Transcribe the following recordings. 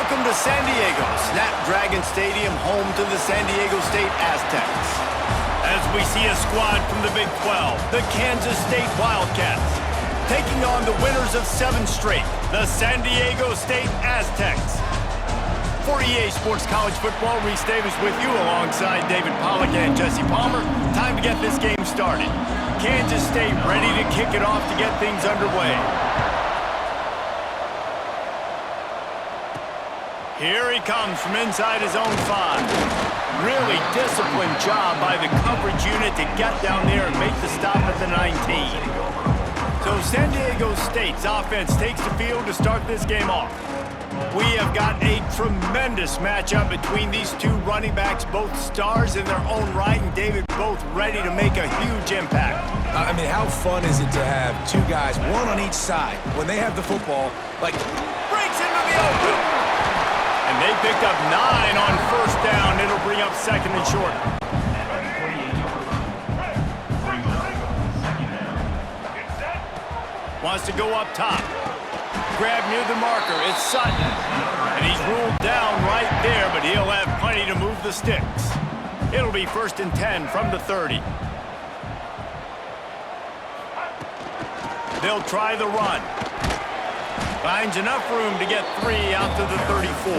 Welcome to San Diego, Snapdragon Stadium, home to the San Diego State Aztecs. As we see a squad from the Big 12, the Kansas State Wildcats, taking on the winners of 7 straight, the San Diego State Aztecs. For EA Sports College Football, Reese Davis with you alongside David Pollack and Jesse Palmer. Time to get this game started. Kansas State ready to kick it off to get things underway. Here he comes from inside his own 5. Really disciplined job by the coverage unit to get down there and make the stop at the 19. So San Diego State's offense takes the field to start this game off. We have got a tremendous matchup between these two running backs, both stars in their own right, and David, both ready to make a huge impact. I mean, how fun is it to have 2 guys, one on each side, when they have the football, like... Breaks into the open! And they picked up 9 on first down. It'll bring up second and short. Wants to go up top. Grab near the marker. It's Sutton. And he's ruled down right there, but he'll have plenty to move the sticks. It'll be 1st and 10 from the 30. They'll try the run. Finds enough room to get 3 out to the 34.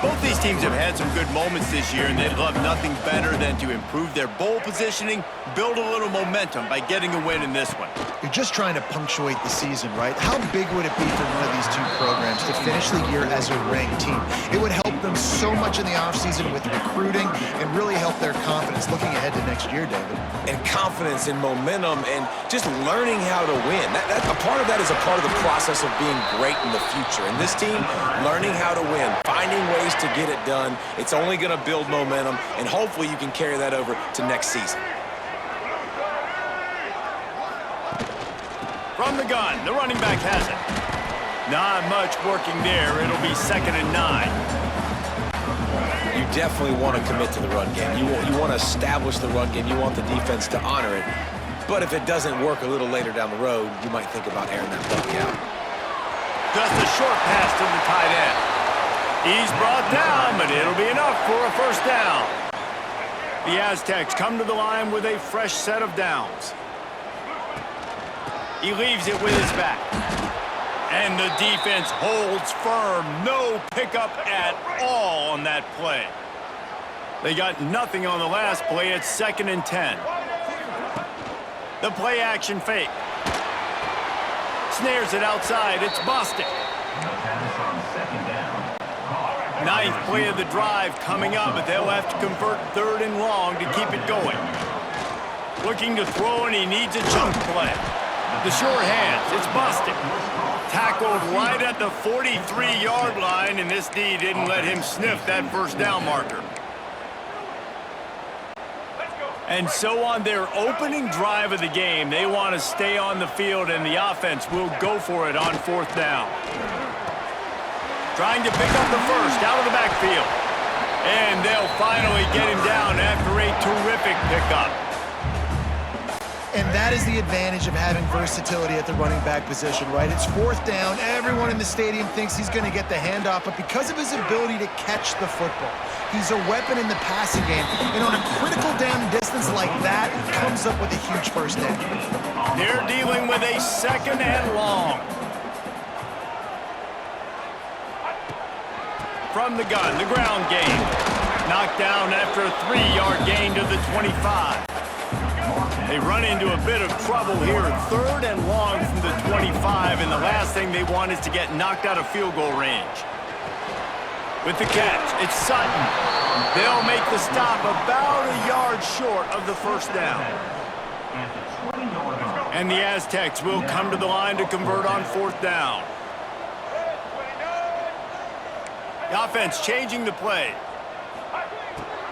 Both these teams have had some good moments this year, and they'd love nothing better than to improve their bowl positioning, build a little momentum by getting a win in this one. You're just trying to punctuate the season, right? How big would it be for one of these 2 programs to finish the year as a ranked team? It would help them so much in the offseason with recruiting and really help their confidence looking ahead to next year, David. And confidence and momentum and just learning how to win. A part of that is a part of the process of being great in the future. And this team, learning how to win, finding ways to get it done. It's only going to build momentum, and hopefully you can carry that over to next season. From the gun, the running back has it. Not much working there. It'll be 2nd and 9. You definitely want to commit to the run game. You want to establish the run game. You want the defense to honor it. But if it doesn't work a little later down the road, you might think about airing that puppy out. Just a short pass to the tight end. He's brought down, but it'll be enough for a 1st down. The Aztecs come to the line with a fresh set of downs. He leaves it with his back. And the defense holds firm. No pickup at all on that play. They got nothing on the last play. It's 2nd and 10. The play action fake. Snares it outside. It's Bostic. 9th play of the drive coming up, but they'll have to convert 3rd and long to keep it going. Looking to throw, and he needs a chunk play. The sure hands, it's Bostic. Tackled right at the 43-yard line, and this D didn't let him sniff that 1st down marker. And so on their opening drive of the game, they want to stay on the field, and the offense will go for it on 4th down. Trying to pick up the 1st out of the backfield. And they'll finally get him down after a terrific pickup. And that is the advantage of having versatility at the running back position, right? It's 4th down. Everyone in the stadium thinks he's going to get the handoff, but because of his ability to catch the football, he's a weapon in the passing game. And on a critical down distance like that, comes up with a huge 1st down. They're dealing with a 2nd and long. From the gun, the ground game. Knocked down after a 3-yard gain to the 25. They run into a bit of trouble here. 3rd and long from the 25, and the last thing they want is to get knocked out of field goal range. With the catch, it's Sutton. They'll make the stop about a yard short of the 1st down. And the Aztecs will come to the line to convert on 4th down. The offense changing the play.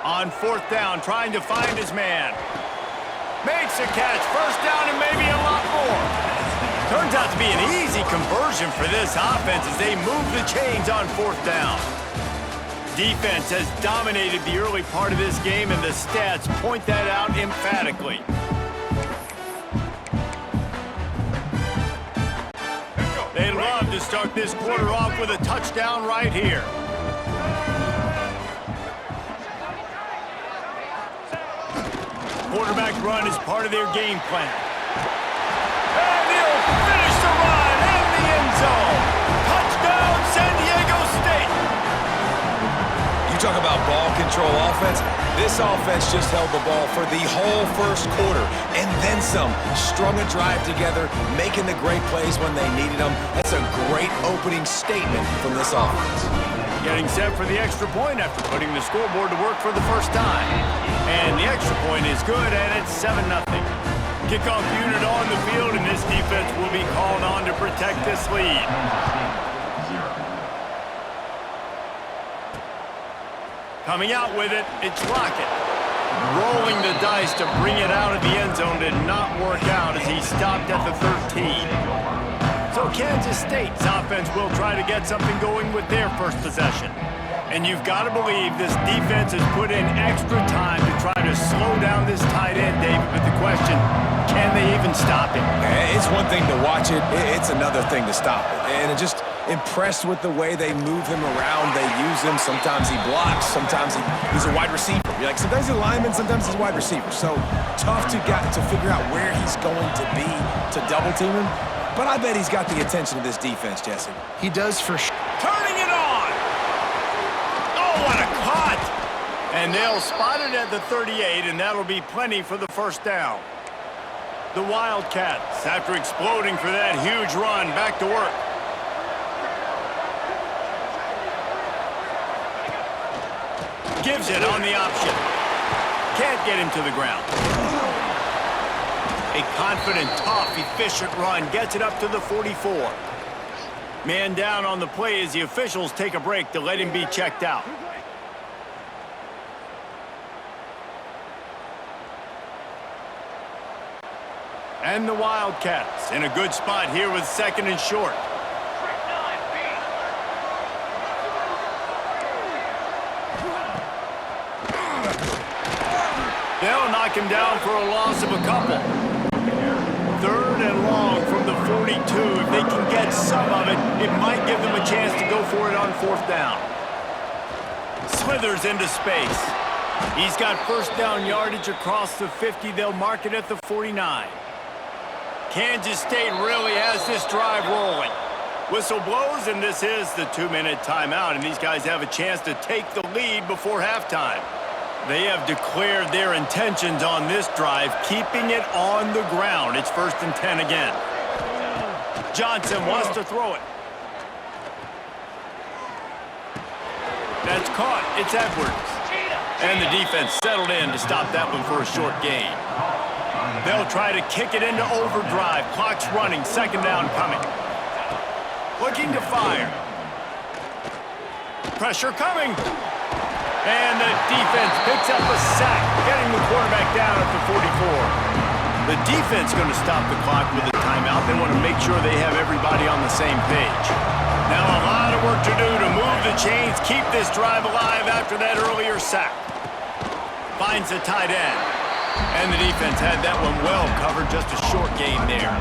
On 4th down, trying to find his man. Makes a catch, 1st down, and maybe a lot more. Turns out to be an easy conversion for this offense as they move the chains on 4th down. Defense has dominated the early part of this game, and the stats point that out emphatically. They love to start this quarter off with a touchdown right here. Quarterback run is part of their game plan. And he'll finish the run in the end zone. Touchdown, San Diego State. You talk about ball control offense. This offense just held the ball for the whole first quarter and then some. Strung a drive together, making the great plays when they needed them. That's a great opening statement from this offense. Getting set for the extra point after putting the scoreboard to work for the first time. And the extra point is good, and it's 7-0. Kickoff unit on the field, and this defense will be called on to protect this lead. Coming out with it, it's Rocket. Rolling the dice to bring it out of the end zone did not work out as he stopped at the 13. So Kansas State's offense will try to get something going with their first possession. And you've got to believe this defense has put in extra time to try to slow down this tight end, David. But the question, can they even stop him? It's one thing to watch it. It's another thing to stop it. And it just impressed with the way they move him around. They use him. Sometimes he blocks. Sometimes he's a wide receiver. You're like, sometimes he's a lineman. Sometimes he's a wide receiver. So tough to figure out where he's going to be to double team him. But I bet he's got the attention of this defense, Jesse. He does for sure. Turning it on! Oh, what a cut! And they'll spot it at the 38, and that'll be plenty for the first down. The Wildcats, after exploding for that huge run, back to work. Gives it on the option. Can't get him to the ground. A confident, tough, efficient run gets it up to the 44. Man down on the play as the officials take a break to let him be checked out. And the Wildcats in a good spot here with 2nd and short. They'll knock him down for a loss of a couple. 3rd and long from the 42. If they can get some of it, it might give them a chance to go for it on 4th down. Slithers into space. He's got first down yardage across the 50. They'll mark it at the 49. Kansas State really has this drive rolling. Whistle blows, and this is the 2-minute timeout, and these guys have a chance to take the lead before halftime. They have declared their intentions on this drive, keeping it on the ground. It's 1st and 10 again. Johnson wants to throw it. That's caught. It's Edwards. And the defense settled in to stop that one for a short gain. They'll try to kick it into overdrive. Clock's running. 2nd down coming. Looking to fire. Pressure coming. And the defense picks up a sack, getting the quarterback down at the 44. The defense going to stop the clock with a timeout. They want to make sure they have everybody on the same page. Now a lot of work to do to move the chains, keep this drive alive after that earlier sack. Finds the tight end. And the defense had that one well covered, just a short gain there.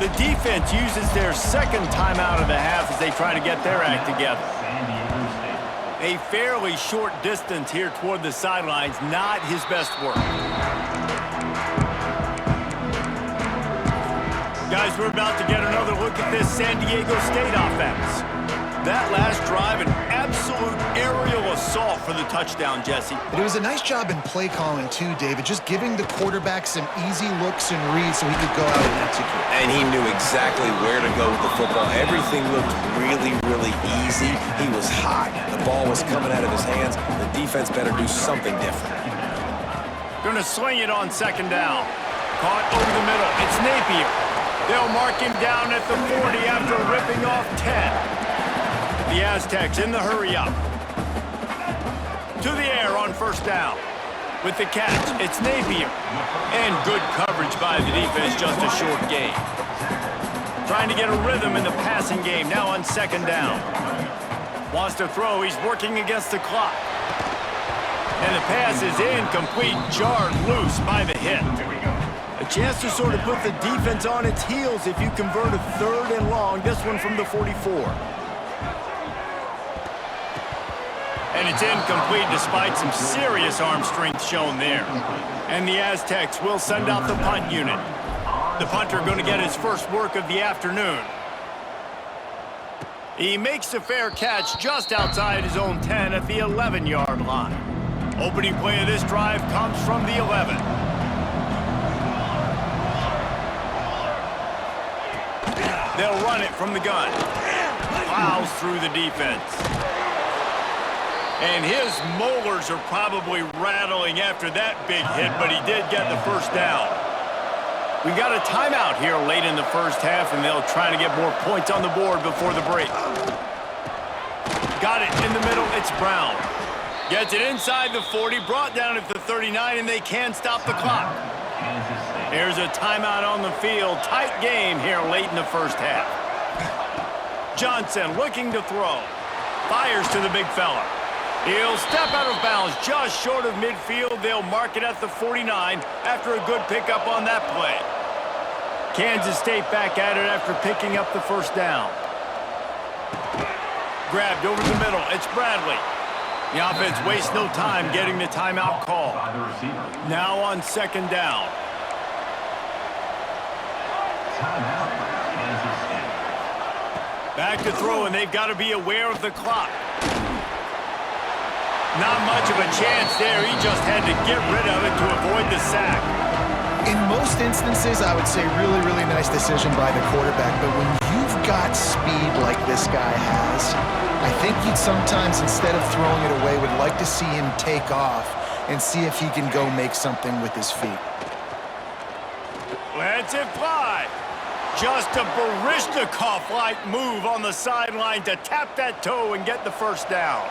The defense uses their 2nd timeout of the half as they try to get their act together. A fairly short distance here toward the sidelines, not his best work. Guys, we're about to get another look at this San Diego State offense. That last drive, an absolute aerial assault for the touchdown, Jesse. But it was a nice job in play calling too, David, just giving the quarterback some easy looks and reads so he could go out and execute. And he knew exactly where to go with the football. Everything looked really, really easy. He was hot. The ball was coming out of his hands. The defense better do something different. Gonna sling it on 2nd down. Caught over the middle. It's Napier. They'll mark him down at the 40 after ripping off 10. The Aztecs in the hurry-up. To the air on 1st down. With the catch, it's Napier. And good coverage by the defense, just a short gain. Trying to get a rhythm in the passing game, now on 2nd down. Wants to throw, he's working against the clock. And the pass is incomplete, jarred loose by the hit. A chance to sort of put the defense on its heels if you convert a 3rd and long. This one from the 44. And it's incomplete despite some serious arm strength shown there. And the Aztecs will send out the punt unit. The punter going to get his first work of the afternoon. He makes a fair catch just outside his own 10 at the 11-yard line. Opening play of this drive comes from the 11. They'll run it from the gun. Plows through the defense. And his molars are probably rattling after that big hit, but he did get the first down. We got a timeout here late in the first half, and they'll try to get more points on the board before the break. Got it in the middle, it's Brown. Gets it inside the 40, brought down at the 39, and they can't stop the clock. Here's a timeout on the field. Tight game here late in the first half. Johnson looking to throw. Fires to the big fella. He'll step out of bounds just short of midfield. They'll mark it at the 49 after a good pickup on that play. Kansas State back at it after picking up the first down. Grabbed over the middle. It's Bradley. The offense wastes no time getting the timeout call. Now on 2nd down. Back to throw, and they've got to be aware of the clock. Not much of a chance there. He just had to get rid of it to avoid the sack. In most instances, I would say really nice decision by the quarterback. But when you've got speed like this guy has, I think you'd sometimes, instead of throwing it away, would like to see him take off and see if he can go make something with his feet. Lets it fly. Just a Baryshnikov-like move on the sideline to tap that toe and get the first down.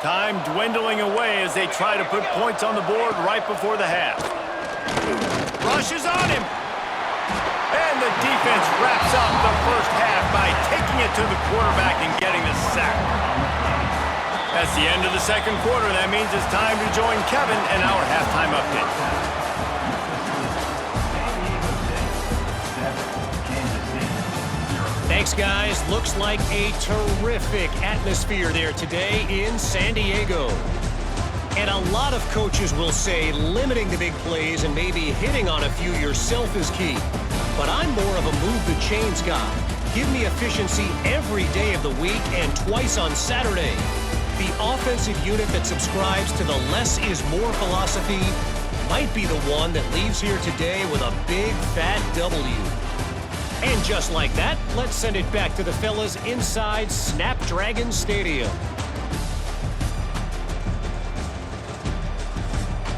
Time dwindling away as they try to put points on the board right before the half. Rushes on him. And the defense wraps up the first half by taking it to the quarterback and getting the sack. That's the end of the 2nd quarter. That means it's time to join Kevin in our halftime update. Thanks, guys. Looks like a terrific atmosphere there today in San Diego. And a lot of coaches will say limiting the big plays and maybe hitting on a few yourself is key. But I'm more of a move the chains guy. Give me efficiency every day of the week and twice on Saturday. The offensive unit that subscribes to the less is more philosophy might be the one that leaves here today with a big fat W. And just like that, let's send it back to the fellas inside Snapdragon Stadium.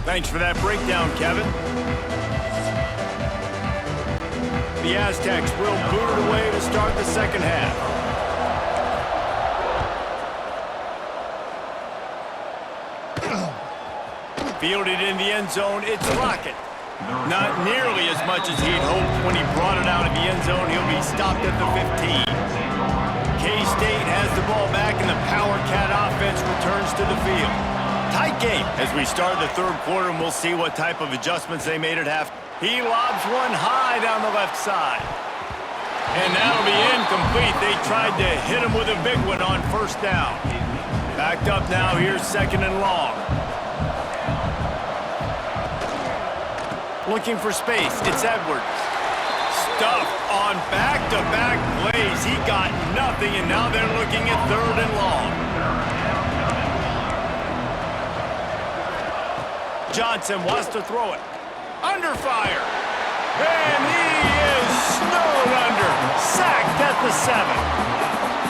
Thanks for that breakdown, Kevin. The Aztecs will boot it away to start the 2nd half. Fielded in the end zone, it's Lockett. Not nearly as much as he'd hoped when he brought it out of the end zone. He'll be stopped at the 15. K-State has the ball back, and the Power Cat offense returns to the field. Tight game as we start the 3rd quarter, and we'll see what type of adjustments they made at half. He lobs one high down the left side. And that'll be incomplete. They tried to hit him with a big one on 1st down. Backed up now, here's 2nd and long. Looking for space, it's Edwards. Stuffed on back-to-back plays. He got nothing, and now they're looking at 3rd and long. Johnson wants to throw it. Under fire. And he is snowed under. Sacked at the 7.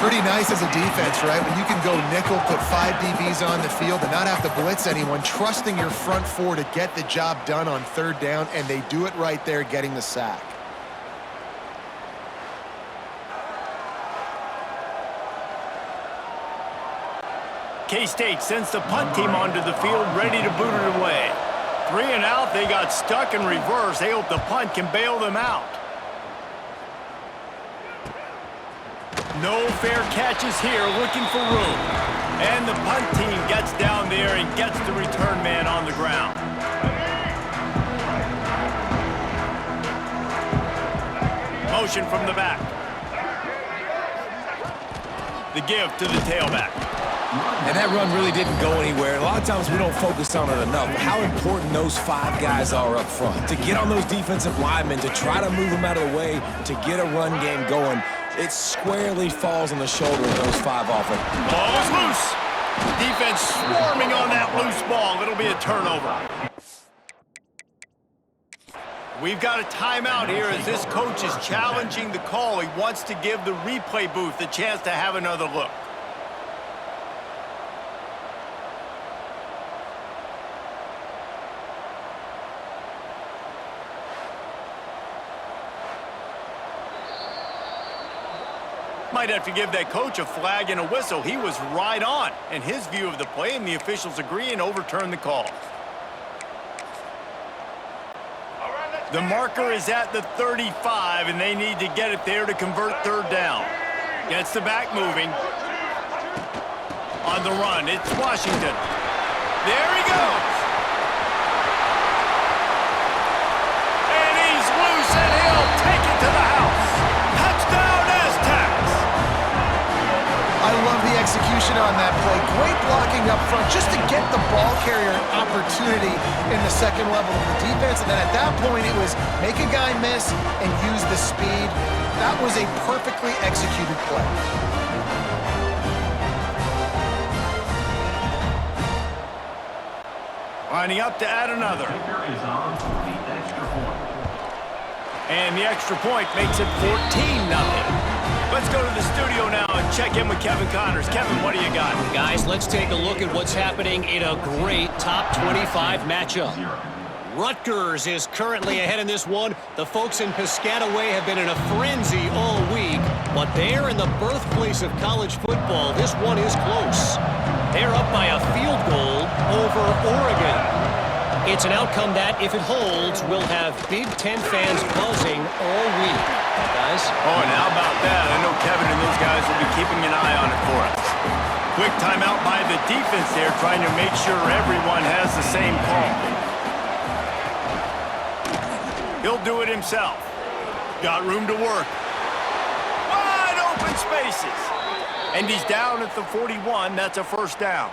Pretty nice as a defense, right? When you can go nickel, put 5 DBs on the field and not have to blitz anyone, trusting your front 4 to get the job done on 3rd down, and they do it right there, getting the sack. K-State sends the punt team onto the field, ready to boot it away. 3 and out, they got stuck in reverse. They hope the punt can bail them out. No fair catches here, looking for room. And the punt team gets down there and gets the return man on the ground. motion from the back. The give to the tailback. And that run really didn't go anywhere. A lot of times we don't focus on it enough. How important those 5 guys are up front. To get on those defensive linemen, to try to move them out of the way, to get a run game going, it squarely falls on the shoulder of those 5 offense. Ball is loose. Defense swarming on that loose ball. It'll be a turnover. We've got a timeout here as this coach is challenging the call. He wants to give the replay booth a chance to have another look. Might have to give that coach a flag and a whistle. He was right on in his view of the play, and the officials agree and overturn the call. The marker is at the 35, and they need to get it there to convert third down. Gets the back moving. On the run, it's Washington. There he goes. And he's loose, and he'll take it to the house. Touchdown, Aztecs. I love the execution on that play. Great blocking up front just to get the ball carrier an opportunity in the second level of the defense. And then at that point, it was make a guy miss and use the speed. That was a perfectly executed play. Lining up to add another. And the extra point makes it 14-0. Let's go to the studio now and check in with Kevin Connors. Kevin, what do you got? Guys, let's take a look at what's happening in a great top 25 matchup. Rutgers is currently ahead in this one. The folks in Piscataway have been in a frenzy all week, but they're in the birthplace of college football. This one is close. They're up by a field goal over Oregon. It's an outcome that, if it holds, will have Big Ten fans buzzing all week. Guys? Oh, and how about that? I know Kevin and those guys will be keeping an eye on it for us. Quick timeout by the defense there, trying to make sure everyone has the same call. He'll do it himself. Got room to work. Wide open spaces. And he's down at the 41. That's a first down.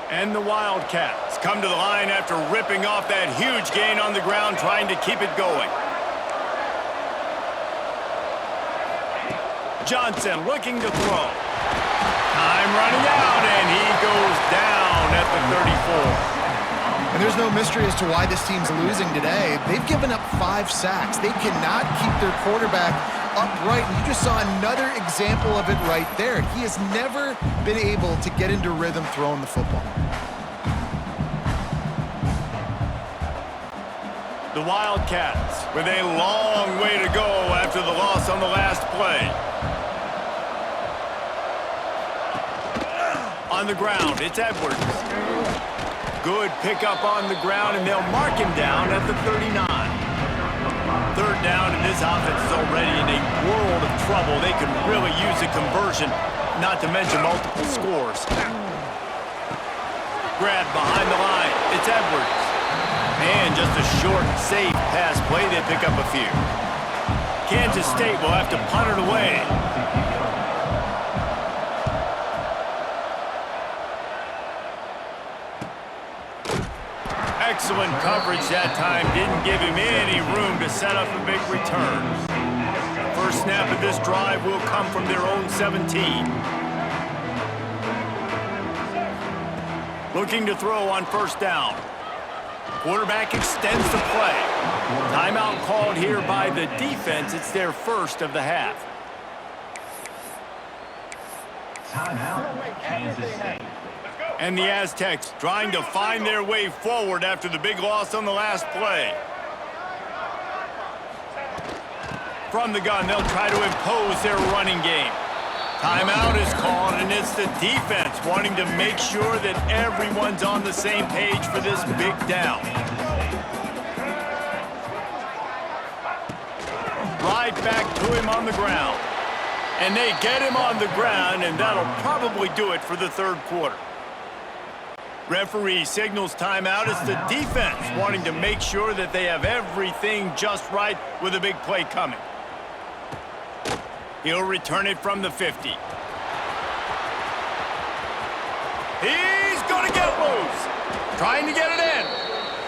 And the Wildcats come to the line after ripping off that huge gain on the ground, trying to keep it going. Johnson looking to throw. Time running out, and he goes down at the 34. And there's no mystery as to why this team's losing today. They've given up 5 sacks. They cannot keep their quarterback upright. And you just saw another example of it right there. He has never been able to get into rhythm throwing the football. The Wildcats with a long way to go after the loss on the last play. On the ground, it's Edwards. Good pickup on the ground, and they'll mark him down at the 39. Third down, and this offense is already in a world of trouble. They could really use a conversion, not to mention multiple scores. Grab behind the line, it's Edwards. And just a short, safe pass play, they pick up a few. Kansas State will have to punt it away. Excellent coverage that time. Didn't give him any room to set up a big return. First snap of this drive will come from their own 17. Looking to throw on first down. Quarterback extends the play. Timeout called here by the defense. It's their first of the half. Timeout, Kansas State. And the Aztecs trying to find their way forward after the big loss on the last play. From the gun, they'll try to impose their running game. Timeout is called, and it's the defense wanting to make sure that everyone's on the same page for this big down. Right back to him on the ground. And they get him on the ground, and that'll probably do it for the third quarter. Referee signals timeout. It's the defense wanting to make sure that they have everything just right with a big play coming. He'll return it from the 50. He's going to get loose. Trying to get it in.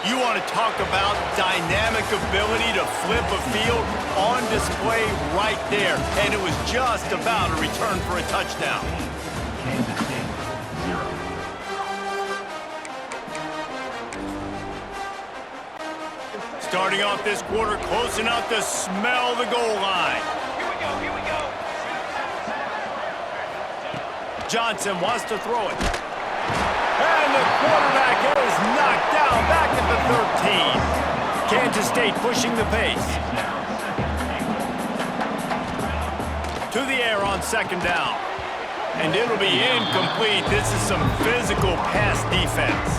You want to talk about dynamic ability to flip a field on display right there. And it was just about a return for a touchdown. Kansas State, 0. Starting off this quarter close enough to smell the goal line. Here we go. Johnson wants to throw it. And the quarterback is knocked down back at the 13. Kansas State pushing the pace. To the air on second down. And it'll be incomplete. This is some physical pass defense.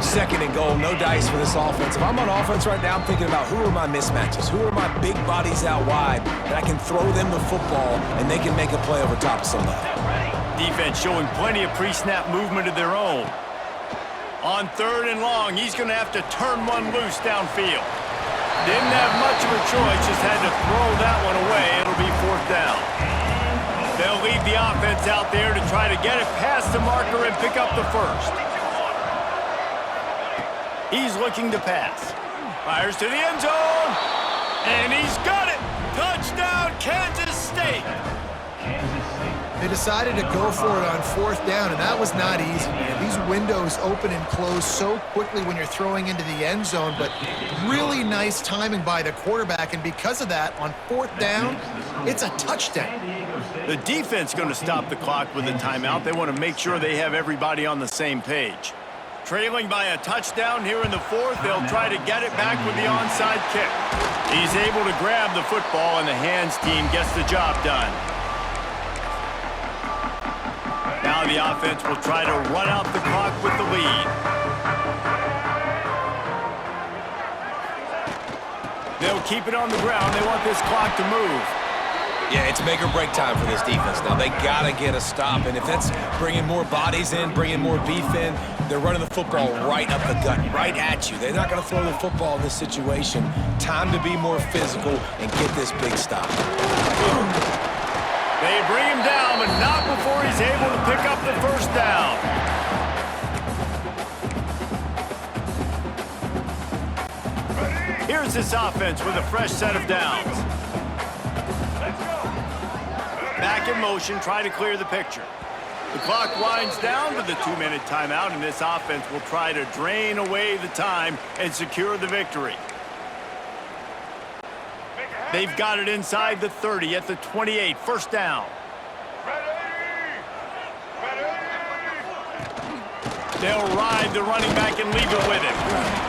Second and goal, no dice for this offense. If I'm on offense right now, I'm thinking about who are my mismatches? Who are my big bodies out wide that I can throw them the football and they can make a play over top of somebody. Defense showing plenty of pre-snap movement of their own. On third and long, he's going to have to turn one loose downfield. Didn't have much of a choice, just had to throw that one away. It'll be fourth down. They'll leave the offense out there to try to get it past the marker and pick up the first. He's looking to pass. Fires to the end zone. And he's got it. Touchdown, Kansas State. They decided to go for it on fourth down, and that was not easy, man. These windows open and close so quickly when you're throwing into the end zone, but really nice timing by the quarterback, and because of that, on fourth down, it's a touchdown. The defense going to stop the clock with a timeout. They want to make sure they have everybody on the same page. Trailing by a touchdown here in the fourth, they'll try to get it back with the onside kick. He's able to grab the football, and the hands team gets the job done. Now the offense will try to run out the clock with the lead. They'll keep it on the ground. They want this clock to move. Yeah, it's make or break time for this defense. Now, they got to get a stop, and if that's bringing more bodies in, bringing more beef in, they're running the football right up the gut, right at you. They're not going to throw the football in this situation. Time to be more physical and get this big stop. They bring him down, but not before he's able to pick up the first down. Here's this offense with a fresh set of downs. Back in motion, try to clear the picture. The clock winds down to the 2-minute timeout, and this offense will try to drain away the time and secure the victory. They've got it inside the 30 at the 28, first down. They'll ride the running back and leave it with him.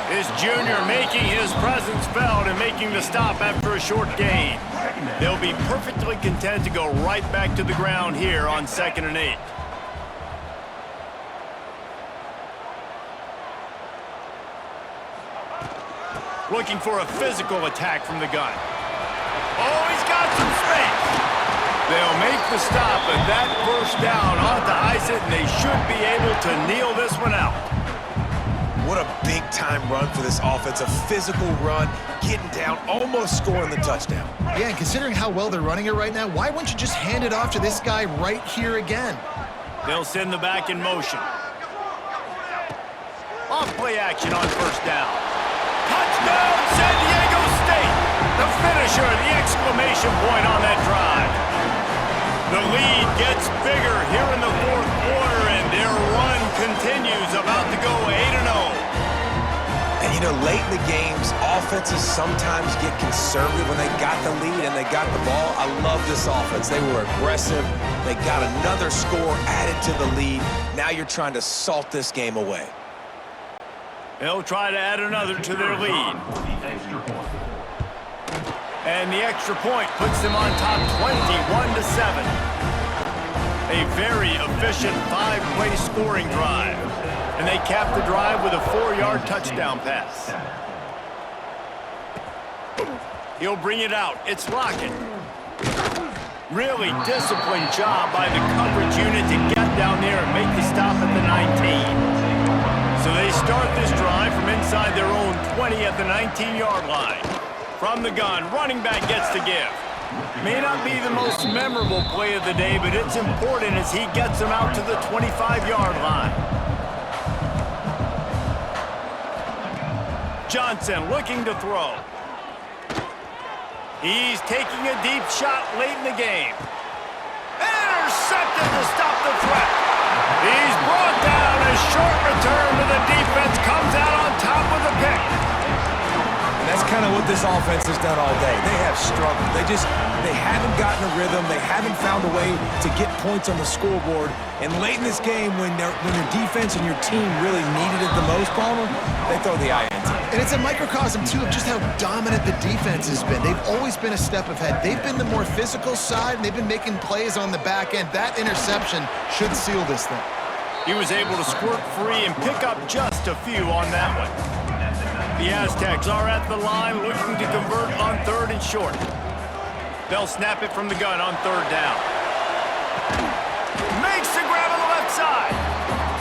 This junior making his presence felt and making the stop after a short gain. They'll be perfectly content to go right back to the ground here on 2nd and 8. Looking for a physical attack from the gun. Oh, he's got some space. They'll make the stop, and that first down ought to ice it, and they should be able to kneel this one out. What a big-time run for this offense. A physical run, getting down, almost scoring the touchdown. Yeah, and considering how well they're running it right now, why wouldn't you just hand it off to this guy right here again? They'll send the back in motion. Off-play action on first down. Touchdown, San Diego State! The finisher, the exclamation point on that drive. The lead gets bigger here in the fourth quarter, and their run continues, about to go 8-0. And, you know, late in the games, offenses sometimes get conservative when they got the lead and they got the ball. I love this offense. They were aggressive. They got another score added to the lead. Now you're trying to salt this game away. They'll try to add another to their lead. And the extra point puts them on top 21-7. A very efficient 5-play scoring drive. And they cap the drive with a 4-yard touchdown pass. He'll bring it out. It's Lockett. Really disciplined job by the coverage unit to get down there and make the stop at the 19. So they start this drive from inside their own 20 at the 19-yard line. From the gun, running back gets to give. May not be the most memorable play of the day, but it's important as he gets them out to the 25-yard line. Johnson looking to throw. He's taking a deep shot late in the game. Intercepted to stop the threat. He's brought down. A short return to the defense comes out on top with a pick. And that's kind of what this offense has done all day. They have struggled. They haven't gotten a rhythm. They haven't found a way to get points on the scoreboard. And late in this game, when your defense and your team really needed it the most, Palmer, they throw the INT. And it's a microcosm, too, of just how dominant the defense has been. They've always been a step ahead. They've been the more physical side, and they've been making plays on the back end. That interception should seal this thing. He was able to squirt free and pick up just a few on that one. The Aztecs are at the line looking to convert on 3rd and short. They'll snap it from the gun on 3rd down. Makes the grab on the left side.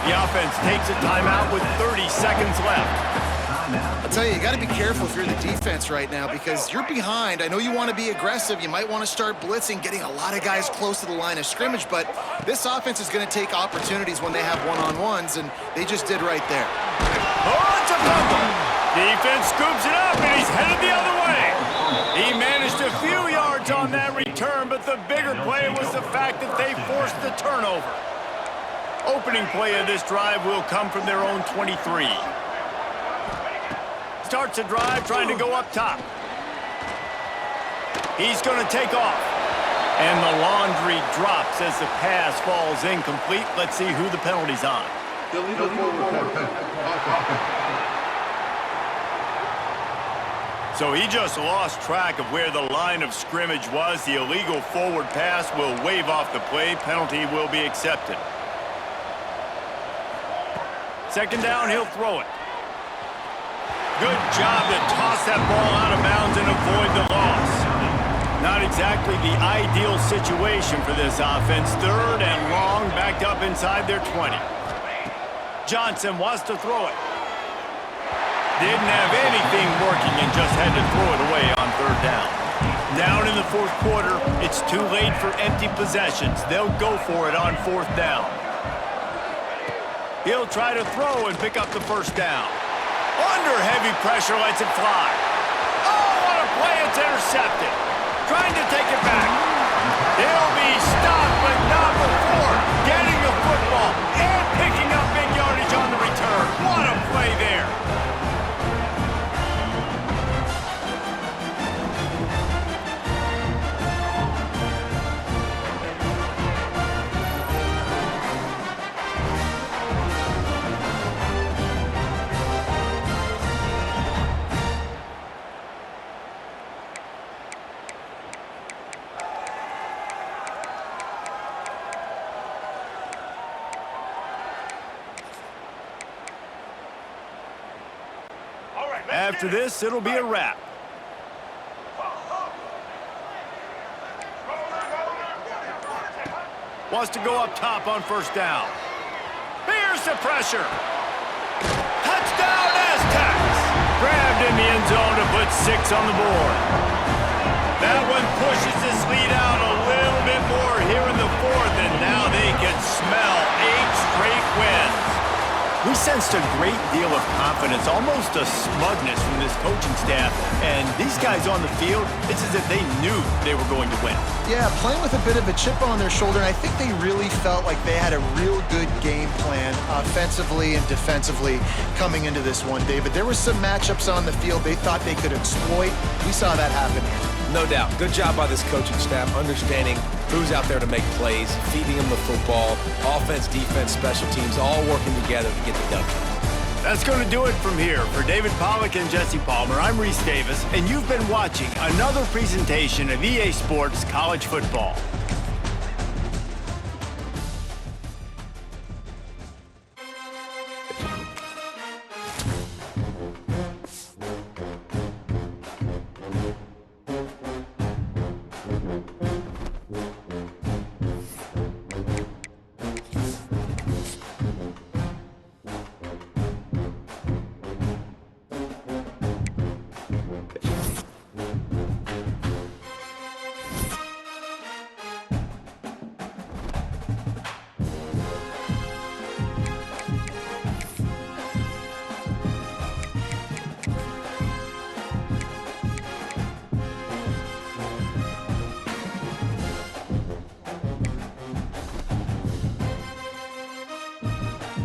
The offense takes a timeout with 30 seconds left. I'll tell you got to be careful if you're the defense right now because you're behind. I know you want to be aggressive. You might want to start blitzing, getting a lot of guys close to the line of scrimmage, but this offense is going to take opportunities when they have one-on-ones, and they just did right there. Oh, it's a fumble. Defense scoops it up, and he's headed the other way. He managed a few yards on that return, but the bigger play was the fact that they forced the turnover. Opening play of this drive will come from their own 23. Starts a drive trying to go up top. He's going to take off. And the laundry drops as the pass falls incomplete. Let's see who the penalty's on. Illegal forward So he just lost track of where the line of scrimmage was. The illegal forward pass will wave off the play. Penalty will be accepted. 2nd down, he'll throw it. Good job to toss that ball out of bounds and avoid the loss. Not exactly the ideal situation for this offense. 3rd and long, backed up inside their 20. Johnson wants to throw it. Didn't have anything working and just had to throw it away on 3rd down. Down in the 4th quarter, it's too late for empty possessions. They'll go for it on 4th down. He'll try to throw and pick up the 1st down. Under heavy pressure, lets it fly. Oh, what a play, it's intercepted. Trying to take it back. He'll be stopped, but not before getting the football and picking up big yardage on the return. What a play there. After this, it'll be a wrap. Wants to go up top on 1st down. Here's the pressure. Touchdown, Aztecs! Grabbed in the end zone to put 6 on the board. That one pushes this lead out a little bit more here in the 4th, and now they can smell 8 straight wins. We sensed a great deal of confidence, almost a smugness from this coaching staff. And these guys on the field, it's as if they knew they were going to win. Yeah, playing with a bit of a chip on their shoulder, and I think they really felt like they had a real good game plan offensively and defensively coming into this one, David. There were some matchups on the field they thought they could exploit. We saw that happen here. No doubt. Good job by this coaching staff understanding who's out there to make plays, feeding them the football, offense, defense, special teams, all working together to get the W. That's going to do it from here. For David Pollack and Jesse Palmer, I'm Reese Davis, and you've been watching another presentation of EA Sports College Football.